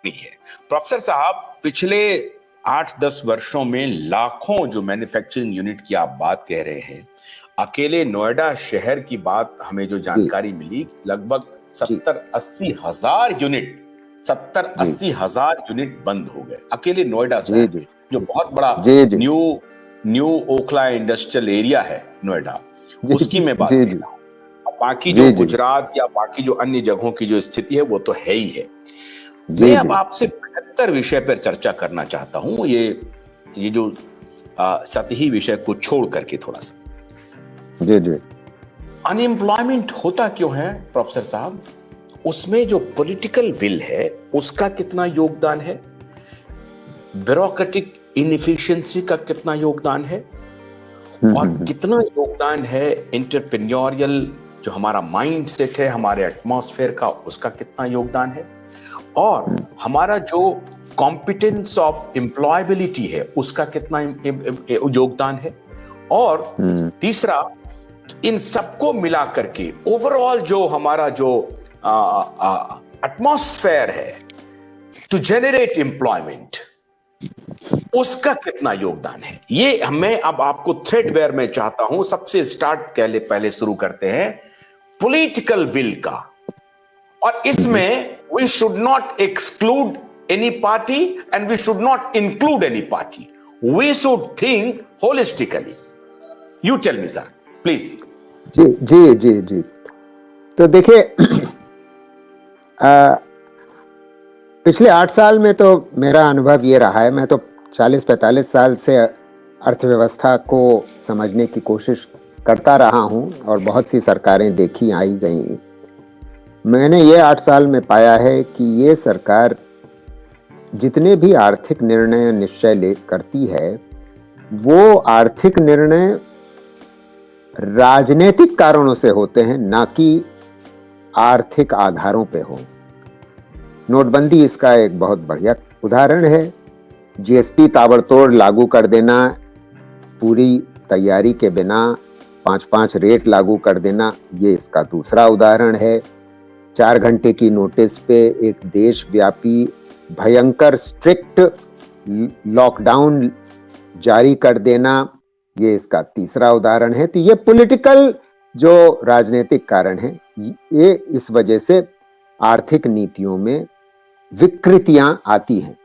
नहीं है। प्रोफेसर साहब, पिछले 8-10 वर्षों में लाखों जो मैन्युफैक्चरिंग यूनिट की आप बात कह रहे हैं, अकेले नोएडा शहर की बात हमें जो जानकारी मिली, लगभग 70-80 हजार यूनिट 70-80 हजार यूनिट बंद हो गए अकेले नोएडा शहर, जो बहुत बड़ा न्यू ओखला इंडस्ट्रियल एरिया है नोएडा, उसकी मैं बात कर रहा हूं। बाकी जो गुजरात या बाकी जो अन्य जगहों की जो स्थिति है वो तो है ही है। मैं अब आपसे बेहतर विषय पर चर्चा करना चाहता हूं, ये जो सतही विषय को छोड़ करके थोड़ा सा अनएम्प्लॉयमेंट होता क्यों है प्रोफेसर साहब? उसमें जो पॉलिटिकल विल है उसका कितना योगदान है, ब्यूरोक्रेटिक इनएफिशिएंसी का कितना योगदान है, और कितना योगदान है एंटरप्रेन्योरियल जो हमारा माइंड सेट है, हमारे एटमॉस्फेयर का, उसका कितना योगदान है, और हमारा जो कॉम्पिटेंस ऑफ एम्प्लॉयबिलिटी है उसका कितना योगदान है, और तीसरा इन सबको मिला करके ओवरऑल जो हमारा जो एटमॉस्फेयर है टू जेनरेट एम्प्लॉयमेंट, उसका कितना योगदान है। ये मैं अब आपको थ्रेडवेयर में चाहता हूं, सबसे स्टार्ट पहले शुरू करते हैं पॉलिटिकल विल का, और इसमें we should not exclude any party and we should not include any party, we should think holistically. You tell me sir please. जी। तो देखिए, पिछले 8 साल में तो मेरा अनुभव ये रहा है, मैं तो 40-45 साल से अर्थव्यवस्था को समझने की कोशिश करता रहा हूं और बहुत सी सरकारें देखी आई गई। मैंने ये 8 साल में पाया है कि ये सरकार जितने भी आर्थिक निर्णय निश्चय करती है, वो आर्थिक निर्णय राजनीतिक कारणों से होते हैं, ना कि आर्थिक आधारों पे हो। नोटबंदी इसका एक बहुत बढ़िया उदाहरण है। जीएसटी ताबड़तोड़ लागू कर देना, पूरी तैयारी के बिना 5-5 रेट लागू कर देना, ये इसका दूसरा उदाहरण है। 4 घंटे की नोटिस पे एक देशव्यापी भयंकर स्ट्रिक्ट लॉकडाउन जारी कर देना, ये इसका तीसरा उदाहरण है। तो ये पॉलिटिकल जो राजनीतिक कारण है, ये इस वजह से आर्थिक नीतियों में विकृतियां आती हैं।